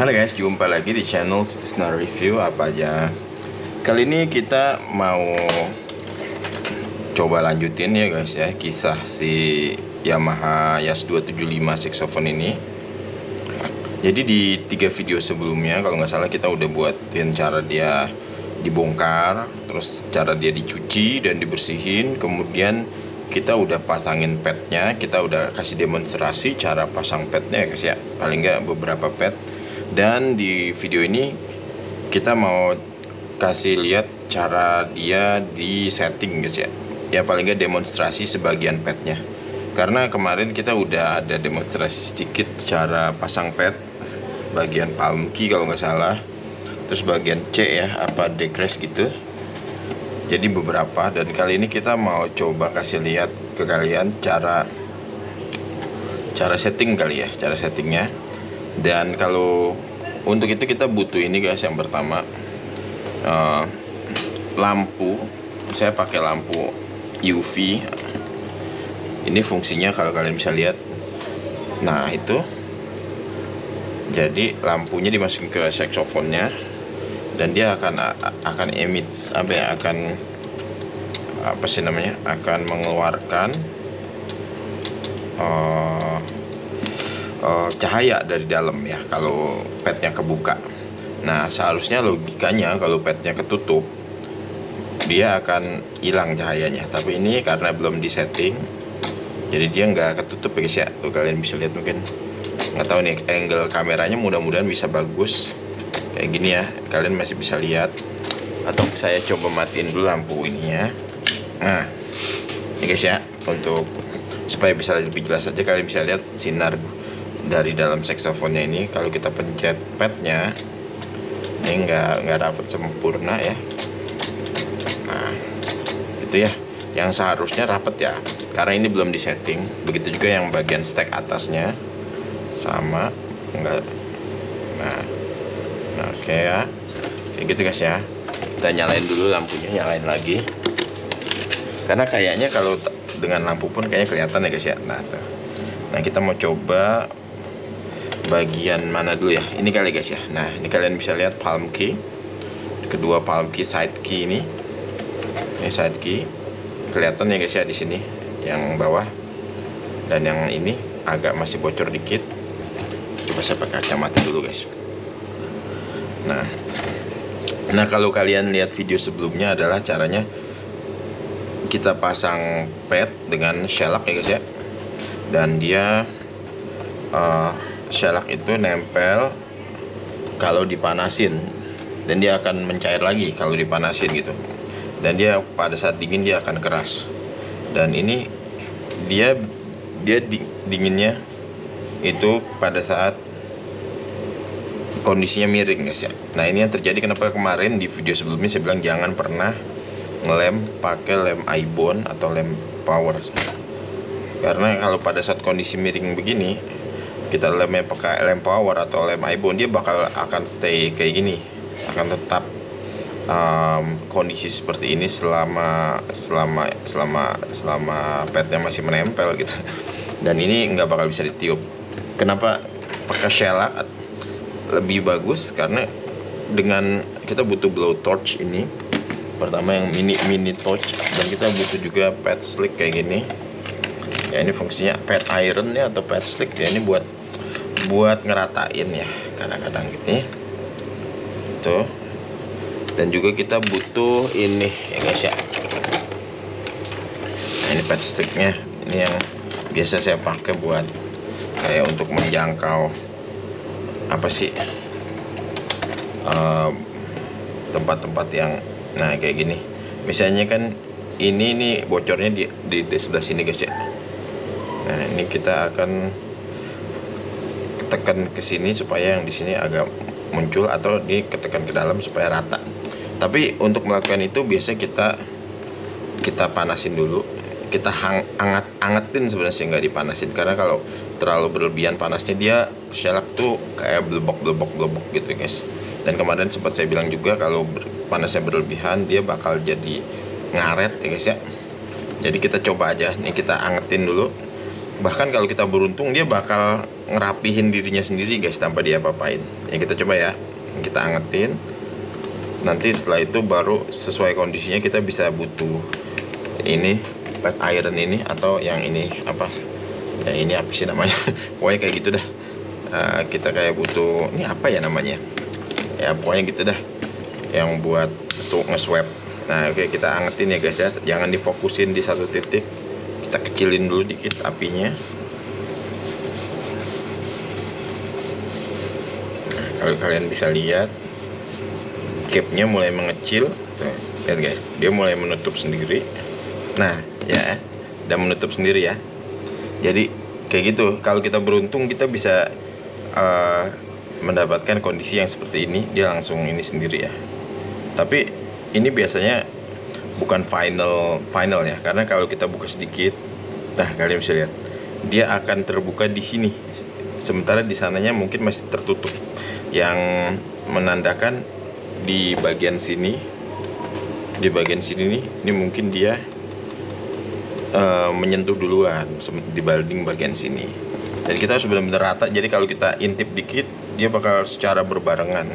Halo guys, jumpa lagi di channel Sutisna Review apa aja. Kali ini kita mau coba lanjutin ya guys ya, kisah si Yamaha Yas 275 saxophone ini. Jadi di 3 video sebelumnya kalau nggak salah kita udah buatin cara dia dibongkar, terus cara dia dicuci dan dibersihin, kemudian kita udah pasangin padnya, kita udah kasih demonstrasi cara pasang padnya ya guys ya, paling nggak beberapa pad. Dan di video ini kita mau kasih lihat cara dia di setting guys ya, ya paling nggak demonstrasi sebagian padnya, karena kemarin kita udah ada demonstrasi sedikit cara pasang pad bagian palm key kalau nggak salah, terus bagian C ya, apa decrease gitu. Jadi beberapa, dan kali ini kita mau coba kasih lihat ke kalian cara setting kali ya, cara settingnya. Dan kalau untuk itu kita butuh ini guys, yang pertama lampu. Saya pakai lampu UV. Ini fungsinya kalau kalian bisa lihat, nah itu jadi lampunya dimasukin ke saksofonnya dan dia akan emit apa ya, apa sih namanya, akan mengeluarkan cahaya dari dalam ya kalau padnya kebuka. Nah seharusnya logikanya kalau padnya ketutup dia akan hilang cahayanya, tapi ini karena belum disetting jadi dia nggak ketutup ya guys ya. Tuh kalian bisa lihat, mungkin nggak tahu nih angle kameranya, mudah-mudahan bisa bagus kayak gini ya, kalian masih bisa lihat. Atau saya coba matiin dulu lampu ininya. Nah ini guys ya, untuk supaya bisa lebih jelas aja kalian bisa lihat sinar dari dalam saksofonnya ini. Kalau kita pencet padnya ini nggak dapat sempurna ya. Nah itu ya, yang seharusnya rapet ya, karena ini belum disetting. Begitu juga yang bagian stack atasnya sama enggak. Nah oke ya, kayak gitu guys ya. Kita nyalain dulu lampunya, nyalain lagi, karena kayaknya kalau dengan lampu pun kayaknya kelihatan ya guys ya. Nah tuh. Nah kita mau coba bagian mana dulu ya, ini kali guys ya. Nah ini kalian bisa lihat palm key, kedua palm key, side key ini side key kelihatan ya guys ya di sini yang bawah, dan yang ini agak masih bocor dikit. Coba saya pakai kacamata dulu guys. Nah kalau kalian lihat video sebelumnya adalah caranya kita pasang pad dengan shellac ya guys ya, dan dia shellac itu nempel kalau dipanasin, dan dia akan mencair lagi kalau dipanasin gitu, dan dia pada saat dingin dia akan keras. Dan ini dia dinginnya itu pada saat kondisinya miring guys ya. Nah ini yang terjadi, kenapa kemarin di video sebelumnya saya bilang jangan pernah ngelem pakai lem ibon atau lem power, karena kalau pada saat kondisi miring begini kita lemnya pakai lem power atau lem ibon, dia akan stay kayak gini, akan tetap kondisi seperti ini selama padnya masih menempel gitu. Dan ini nggak bakal bisa ditiup. Kenapa pakai shellac lebih bagus? Karena dengan kita butuh blowtorch ini, pertama yang mini torch, dan kita butuh juga pad slick kayak gini ya. Ini fungsinya pad iron ya atau pad slick ya, ini buat ngeratain ya kadang-kadang gitu tuh. Dan juga kita butuh ini ya guys ya. Nah ini pad sticknya, ini yang biasa saya pakai buat kayak untuk menjangkau apa sih tempat-tempat yang nah kayak gini. Misalnya kan ini bocornya di sebelah sini guys ya. Nah ini kita akan tekan ke sini supaya yang di sini agak muncul, atau diketekan ke dalam supaya rata. Tapi untuk melakukan itu biasa kita panasin dulu, kita angetin sebenarnya sih, nggak dipanasin, karena kalau terlalu berlebihan panasnya dia shellac tuh kayak blebok gitu guys. Dan kemarin sempat saya bilang juga kalau panasnya berlebihan dia bakal jadi ngaret ya guys ya. Jadi kita coba aja nih, kita angetin dulu. Bahkan kalau kita beruntung dia bakal ngerapihin dirinya sendiri guys tanpa dia apa-apain. Ya kita coba ya, kita angetin. Nanti setelah itu baru sesuai kondisinya kita bisa butuh ini pet iron ini atau yang ini apa ya, ini apa sih namanya pokoknya kayak gitu dah. Kita kayak butuh ini apa ya namanya ya, pokoknya gitu dah yang buat nge-swab. Nah oke, kita angetin ya guys ya, jangan difokusin di satu titik, kita kecilin dulu dikit apinya. Nah, kalau kalian bisa lihat gapnya mulai mengecil tuh, lihat guys, dia mulai menutup sendiri. Nah ya, udah menutup sendiri ya. Jadi kayak gitu, kalau kita beruntung kita bisa mendapatkan kondisi yang seperti ini, dia langsung ini sendiri ya. Tapi ini biasanya bukan final ya, karena kalau kita buka sedikit, nah kalian bisa lihat dia akan terbuka di sini, sementara di sananya mungkin masih tertutup, yang menandakan di bagian sini nih, ini mungkin dia menyentuh duluan dibanding bagian sini. Dan kita harus benar-benar rata, jadi kalau kita intip dikit dia bakal secara berbarengan.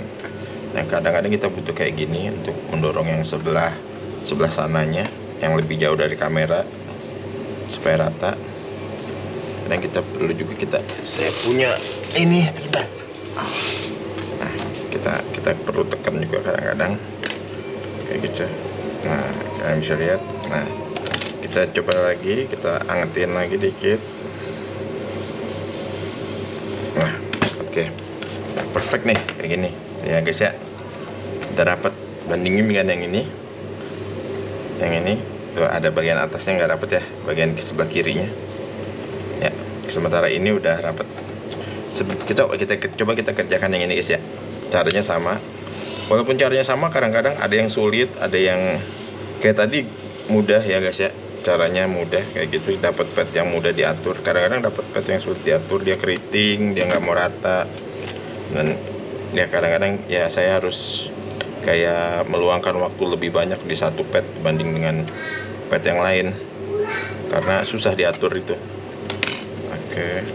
Nah kadang-kadang kita butuh kayak gini untuk mendorong yang sebelah sananya yang lebih jauh dari kamera supaya rata. Dan kita perlu juga saya punya ini, nah kita perlu tekan juga kadang-kadang kayak gitu. Nah kalian bisa lihat. Nah kita coba lagi, kita angetin lagi dikit. Nah oke, nah, perfect nih kayak gini ya guys ya. Kita dapat bandingin dengan yang ini tuh, ada bagian atasnya nggak dapet ya, bagian sebelah kirinya ya. Sementara ini udah rapet. Coba kita kerjakan yang ini guys ya. Caranya sama, walaupun caranya sama kadang-kadang ada yang sulit, ada yang kayak tadi mudah ya guys ya. Caranya mudah kayak gitu, dapat pet yang mudah diatur. Kadang-kadang dapat pet yang sulit diatur, dia keriting, dia nggak mau rata. Dan ya kadang-kadang ya saya harus kayak meluangkan waktu lebih banyak di satu pet dibanding dengan pet yang lain, karena susah diatur itu. Oke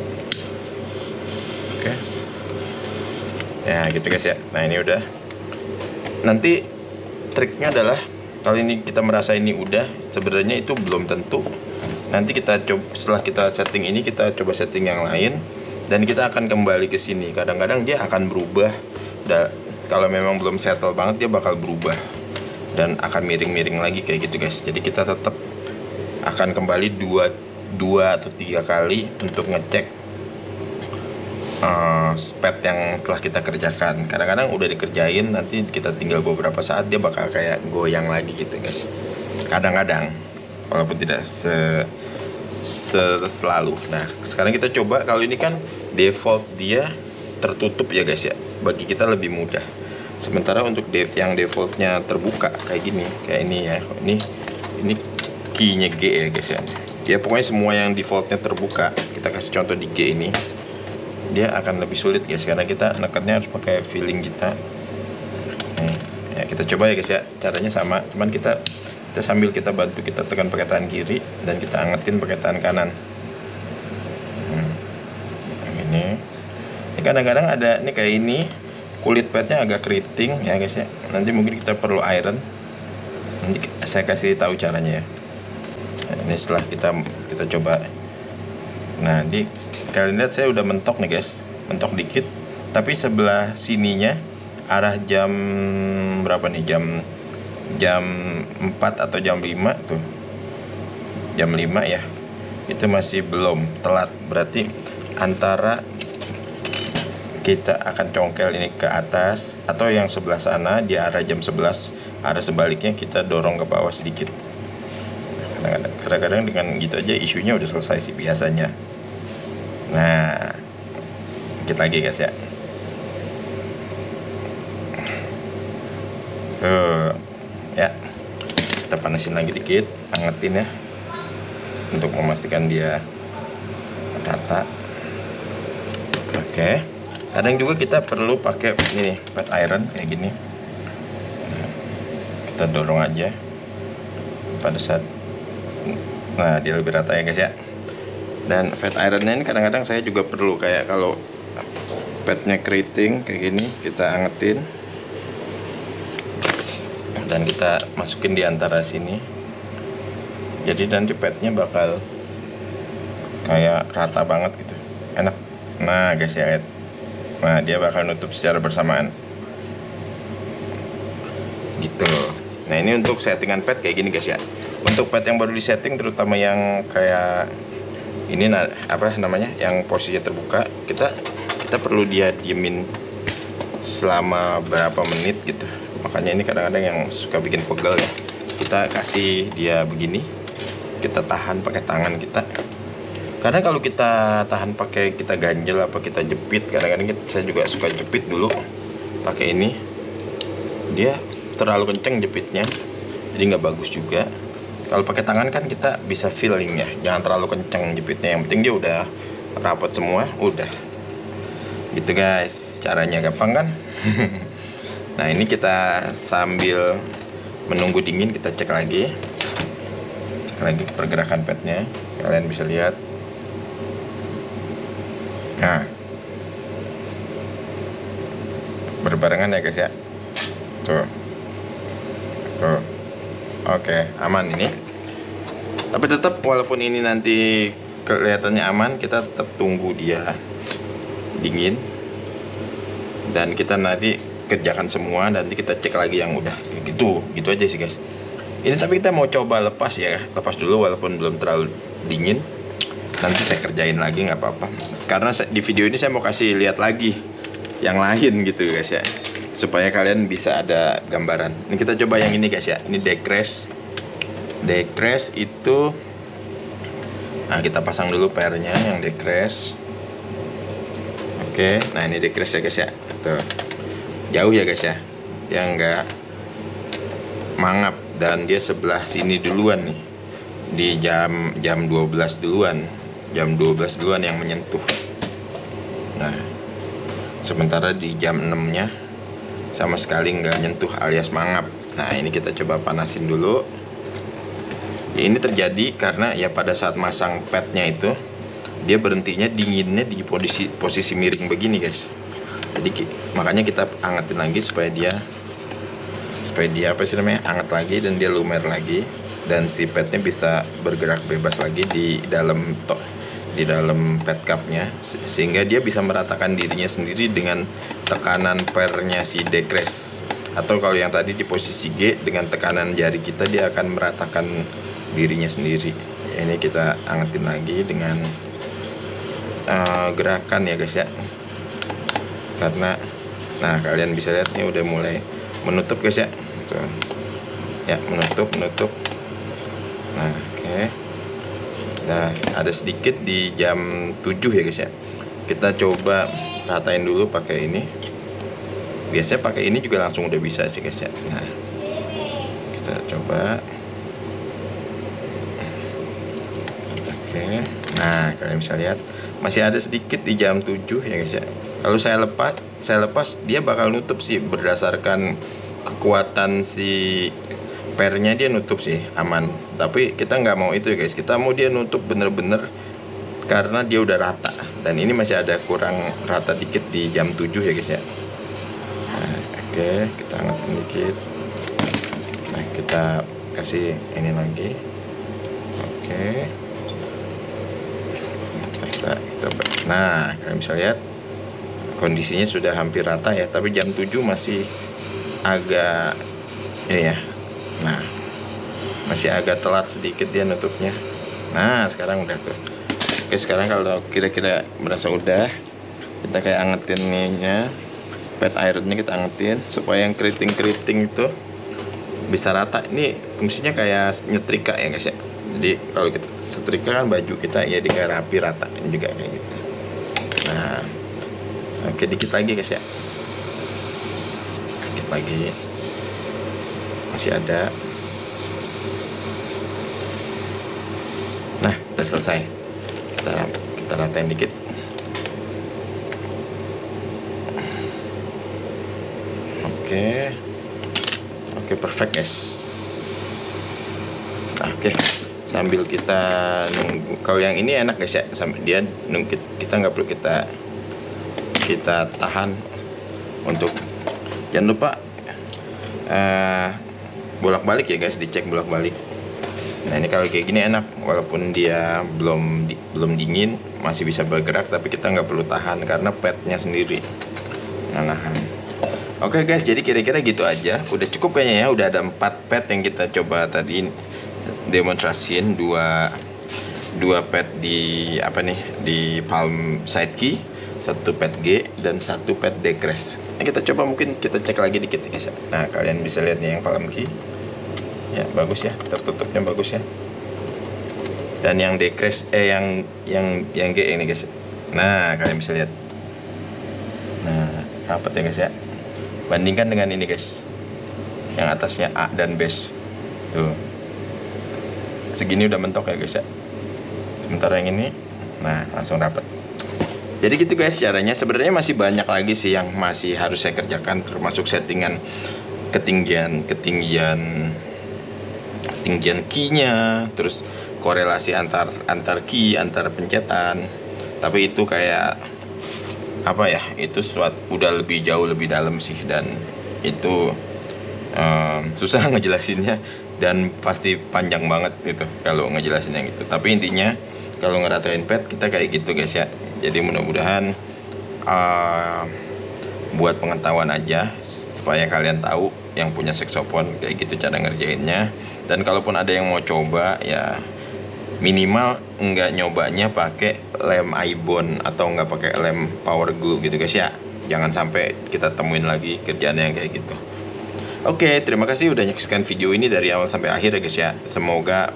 ya gitu guys ya. Nah ini udah. Nanti triknya adalah kalau ini kita merasa ini udah, sebenarnya itu belum tentu. Nanti kita coba, setelah kita setting ini, kita coba setting yang lain dan kita akan kembali ke sini. Kadang-kadang dia akan berubah. Kalau memang belum settle banget, dia bakal berubah dan akan miring-miring lagi kayak gitu guys. Jadi kita tetap akan kembali dua atau 3 kali untuk ngecek pet yang telah kita kerjakan. Kadang-kadang udah dikerjain, nanti kita tinggal beberapa saat dia bakal kayak goyang lagi gitu guys. Kadang-kadang, walaupun tidak selalu. Nah sekarang kita coba, kalau ini kan default dia tertutup ya guys ya, bagi kita lebih mudah. Sementara untuk yang defaultnya terbuka kayak gini, kayak ini ya, ini key-nya G ya guys ya. Ya pokoknya semua yang defaultnya terbuka, kita kasih contoh di G ini, dia akan lebih sulit guys, karena kita nekatnya harus pakai feeling kita. Ya kita coba ya guys ya, caranya sama, cuman kita sambil kita bantu, kita tekan pakai tangan kiri dan kita angetin pakai tangan kanan. Ini kadang-kadang ada nih kayak ini, kulit petnya agak keriting ya guys ya. Nanti mungkin kita perlu iron, nanti saya kasih tahu caranya ya. Nah, ini setelah kita coba. Nah kalian lihat saya udah mentok nih guys, mentok dikit, tapi sebelah sininya arah jam berapa nih, jam 4 atau jam 5 tuh, jam 5 ya, itu masih belum telat. Berarti antara kita akan congkel ini ke atas, atau yang sebelah sana di arah jam 11, arah sebaliknya kita dorong ke bawah sedikit. Kadang-kadang dengan gitu aja isunya udah selesai sih biasanya. Nah dikit lagi guys ya. Ya kita panasin lagi dikit, angetin ya, untuk memastikan dia rata. Oke. Kadang juga kita perlu pakai ini pet iron kayak gini. Kita dorong aja pada saat, nah dia lebih rata ya guys ya. Dan fat ironnya ini kadang-kadang saya juga perlu, kayak kalau petnya keriting kayak gini, kita angetin dan kita masukin di antara sini, jadi nanti petnya bakal kayak rata banget gitu, enak. Nah guys ya, nah dia bakal nutup secara bersamaan gitu. Nah ini untuk settingan pet kayak gini guys ya. Untuk pet yang baru disetting, terutama yang kayak ini, apa namanya, yang posisinya terbuka, kita perlu dia diemin selama berapa menit gitu. Makanya ini kadang-kadang yang suka bikin pegel ya. Kita kasih dia begini, kita tahan pakai tangan kita. Karena kalau kita tahan pakai, kita ganjel apa kita jepit, kadang-kadang saya juga suka jepit dulu pakai ini, dia terlalu kenceng jepitnya, jadi nggak bagus juga. Kalau pakai tangan kan kita bisa feeling ya, jangan terlalu kenceng jepitnya, yang penting dia udah rapat semua, udah gitu guys. Caranya gampang kan? Nah ini kita sambil menunggu dingin, kita cek lagi pergerakan petnya, kalian bisa lihat. Nah berbarengan ya guys ya, tuh. Oke, aman ini. Tapi tetap walaupun ini nanti kelihatannya aman, kita tetap tunggu dia dingin dan kita nanti kerjakan semua, nanti kita cek lagi yang udah kayak gitu aja sih guys. Ini tapi kita mau coba lepas ya, lepas dulu walaupun belum terlalu dingin. Nanti saya kerjain lagi nggak apa-apa, karena di video ini saya mau kasih lihat lagi yang lain gitu guys ya, supaya kalian bisa ada gambaran. Ini kita coba yang ini guys ya, ini decrease itu. Nah kita pasang dulu pairnya yang decrease. Oke, nah ini decrease ya guys ya, tuh jauh ya guys ya, dia nggak mangap dan dia sebelah sini duluan nih, di jam 12 duluan, jam 12 duluan yang menyentuh. Nah sementara di jam 6 nya sama sekali nggak nyentuh alias mangap. Nah ini kita coba panasin dulu ya. Ini terjadi karena ya pada saat masang petnya itu dia berhentinya dinginnya di posisi miring begini guys. Jadi makanya kita angetin lagi supaya dia apa sih namanya, anget lagi dan dia lumer lagi, dan si petnya bisa bergerak bebas lagi di dalam pet cupnya, sehingga dia bisa meratakan dirinya sendiri dengan tekanan pairnya si decrease. Atau kalau yang tadi di posisi G, dengan tekanan jari kita dia akan meratakan dirinya sendiri. Ini kita angetin lagi dengan gerakan ya guys ya, karena nah kalian bisa lihat ini udah mulai menutup guys ya. Tuh. Ya menutup. Nah oke. Nah ada sedikit di jam 7 ya guys ya. Kita coba ratain dulu pakai ini. Biasanya pakai ini juga langsung udah bisa sih guys ya. Nah kita coba. Oke. Nah kalian bisa lihat masih ada sedikit di jam 7 ya guys ya. Kalau saya lepas dia bakal nutup sih, berdasarkan kekuatan si pairnya dia nutup sih aman. Tapi kita nggak mau itu ya guys, kita mau dia nutup bener-bener karena dia udah rata, dan ini masih ada kurang rata dikit di jam 7 ya guys ya. Nah, oke, kita angetin dikit. Nah kita kasih ini lagi. Oke. Nah kalian bisa lihat kondisinya sudah hampir rata ya, tapi jam 7 masih agak ini ya. Nah masih agak telat sedikit dia nutupnya. Nah sekarang udah tuh. Oke, sekarang kalau kira-kira merasa udah, kita kayak angetin ininya, pet ironnya kita angetin supaya yang keriting-keriting itu bisa rata. Ini fungsinya kayak nyetrika ya guys ya. Jadi kalau kita setrika kan baju kita ya dia kayak rapi rata, ini juga kayak gitu. Nah oke, dikit lagi guys ya, dikit lagi, masih ada. Nah udah selesai, kita ratain dikit. Oke, perfect guys. Nah, oke, sambil kita nunggu. Kalau yang ini enak guys ya, sambil dia nunggu, kita nggak perlu kita tahan untuk. Jangan lupa bolak-balik ya guys, dicek bolak-balik. Nah ini kalau kayak gini enak, walaupun dia belum dingin, masih bisa bergerak, tapi kita nggak perlu tahan karena padnya sendiri nahan. Oke guys, jadi kira-kira gitu aja. Udah cukup kayaknya ya, udah ada 4 pad yang kita coba tadi demonstrasiin. Dua pad di di palm side key, 1 pad G dan 1 pad decrease. Nah, kita coba, mungkin kita cek lagi dikit guys ya. Nah kalian bisa lihat nih yang palm key ya, bagus ya, tertutupnya bagus ya. Dan yang decrease yang G ini guys. Nah kalian bisa lihat, nah rapat ya guys ya. Bandingkan dengan ini guys, yang atasnya A dan bass tuh, segini udah mentok ya guys ya. Sementara yang ini, nah langsung rapat. Jadi gitu guys caranya. Sebenarnya masih banyak lagi sih yang masih harus saya kerjakan, termasuk settingan ketinggian key-nya, terus korelasi antar key, antar pencetan. Tapi itu kayak apa ya, itu udah jauh lebih dalam sih, dan itu susah ngejelasinnya, dan pasti panjang banget gitu kalau ngejelasin yang itu. Tapi intinya kalau ngeratain pad kita kayak gitu guys ya. Jadi mudah-mudahan buat pengetahuan aja, supaya kalian tahu yang punya saxophone kayak gitu cara ngerjainnya. Dan kalaupun ada yang mau coba ya, minimal nggak nyobanya pakai lem ibon atau nggak pakai lem power glue gitu guys ya. Jangan sampai kita temuin lagi kerjaan yang kayak gitu. Oke, terima kasih udah nyaksikan video ini dari awal sampai akhir ya guys ya. Semoga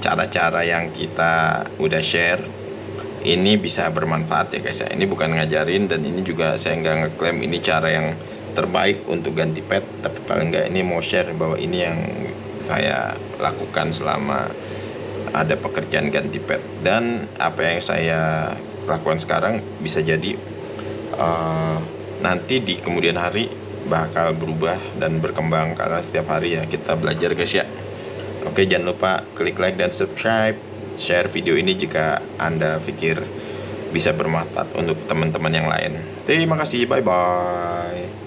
cara-cara yang kita udah share ini bisa bermanfaat ya guys ya. Ini bukan ngajarin, dan ini juga saya nggak ngeklaim ini cara yang terbaik untuk ganti pad, tapi paling nggak ini mau share bahwa ini yang saya lakukan selama ada pekerjaan ganti pad. Dan apa yang saya lakukan sekarang bisa jadi nanti di kemudian hari bakal berubah dan berkembang, karena setiap hari ya kita belajar guys ya. Oke, jangan lupa klik like dan subscribe, share video ini jika Anda pikir bisa bermanfaat untuk teman-teman yang lain. Terima kasih, bye bye.